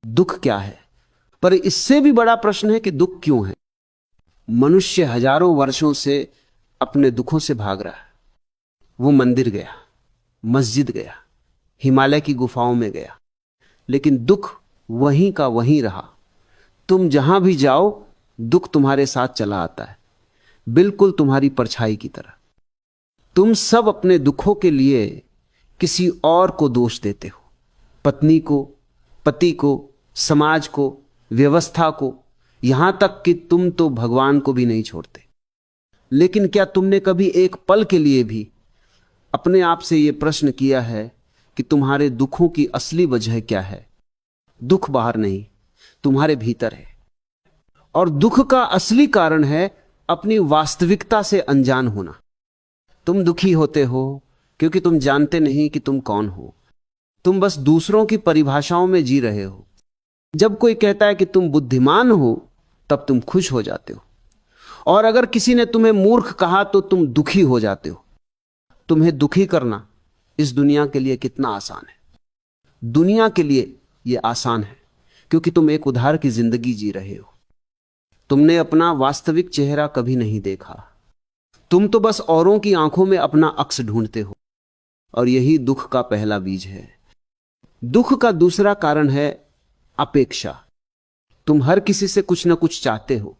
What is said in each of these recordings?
दुख क्या है। पर इससे भी बड़ा प्रश्न है कि दुख क्यों है। मनुष्य हजारों वर्षों से अपने दुखों से भाग रहा है। वो मंदिर गया, मस्जिद गया, हिमालय की गुफाओं में गया, लेकिन दुख वहीं का वहीं रहा। तुम जहां भी जाओ दुख तुम्हारे साथ चला आता है, बिल्कुल तुम्हारी परछाई की तरह। तुम सब अपने दुखों के लिए किसी और को दोष देते हो, पत्नी को, पति को, समाज को, व्यवस्था को, यहां तक कि तुम तो भगवान को भी नहीं छोड़ते। लेकिन क्या तुमने कभी एक पल के लिए भी अपने आप से यह प्रश्न किया है कि तुम्हारे दुखों की असली वजह क्या है? दुख बाहर नहीं, तुम्हारे भीतर है। और दुख का असली कारण है अपनी वास्तविकता से अनजान होना। तुम दुखी होते हो क्योंकि तुम जानते नहीं कि तुम कौन हो। तुम बस दूसरों की परिभाषाओं में जी रहे हो। जब कोई कहता है कि तुम बुद्धिमान हो तब तुम खुश हो जाते हो, और अगर किसी ने तुम्हें मूर्ख कहा तो तुम दुखी हो जाते हो। तुम्हें दुखी करना इस दुनिया के लिए कितना आसान है। दुनिया के लिए यह आसान है क्योंकि तुम एक उधार की जिंदगी जी रहे हो। तुमने अपना वास्तविक चेहरा कभी नहीं देखा। तुम तो बस औरों की आंखों में अपना अक्स ढूंढते हो, और यही दुख का पहला बीज है। दुख का दूसरा कारण है अपेक्षा। तुम हर किसी से कुछ ना कुछ चाहते हो।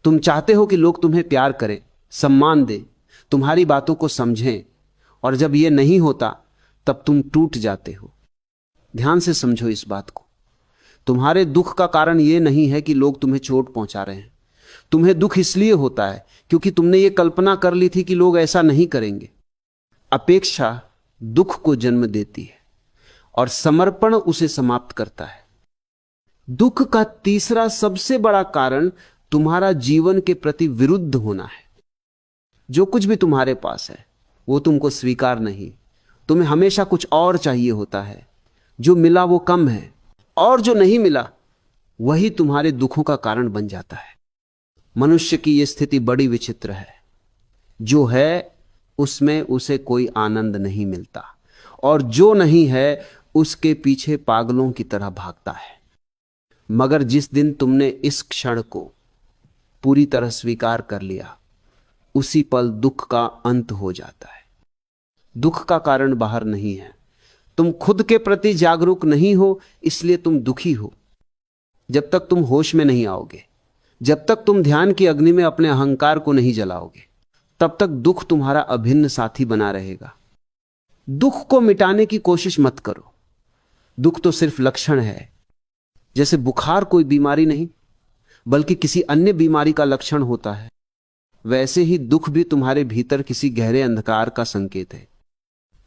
तुम चाहते हो कि लोग तुम्हें प्यार करें, सम्मान दें, तुम्हारी बातों को समझें, और जब यह नहीं होता तब तुम टूट जाते हो। ध्यान से समझो इस बात को। तुम्हारे दुख का कारण यह नहीं है कि लोग तुम्हें चोट पहुंचा रहे हैं। तुम्हें दुख इसलिए होता है क्योंकि तुमने यह कल्पना कर ली थी कि लोग ऐसा नहीं करेंगे। अपेक्षा दुख को जन्म देती है और समर्पण उसे समाप्त करता है। दुख का तीसरा सबसे बड़ा कारण तुम्हारा जीवन के प्रति विरुद्ध होना है। जो कुछ भी तुम्हारे पास है वो तुमको स्वीकार नहीं। तुम्हें हमेशा कुछ और चाहिए होता है। जो मिला वो कम है, और जो नहीं मिला वही तुम्हारे दुखों का कारण बन जाता है। मनुष्य की यह स्थिति बड़ी विचित्र है। जो है उसमें उसे कोई आनंद नहीं मिलता, और जो नहीं है उसके पीछे पागलों की तरह भागता है। मगर जिस दिन तुमने इस क्षण को पूरी तरह स्वीकार कर लिया, उसी पल दुख का अंत हो जाता है। दुख का कारण बाहर नहीं है। तुम खुद के प्रति जागरूक नहीं हो, इसलिए तुम दुखी हो। जब तक तुम होश में नहीं आओगे, जब तक तुम ध्यान की अग्नि में अपने अहंकार को नहीं जलाओगे, तब तक दुख तुम्हारा अभिन्न साथी बना रहेगा। दुख को मिटाने की कोशिश मत करो। दुख तो सिर्फ लक्षण है। जैसे बुखार कोई बीमारी नहीं बल्कि किसी अन्य बीमारी का लक्षण होता है, वैसे ही दुख भी तुम्हारे भीतर किसी गहरे अंधकार का संकेत है।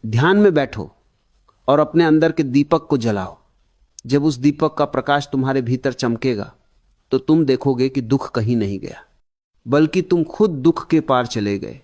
ध्यान में बैठो और अपने अंदर के दीपक को जलाओ। जब उस दीपक का प्रकाश तुम्हारे भीतर चमकेगा तो तुम देखोगे कि दुख कहीं नहीं गया, बल्कि तुम खुद दुख के पार चले गए।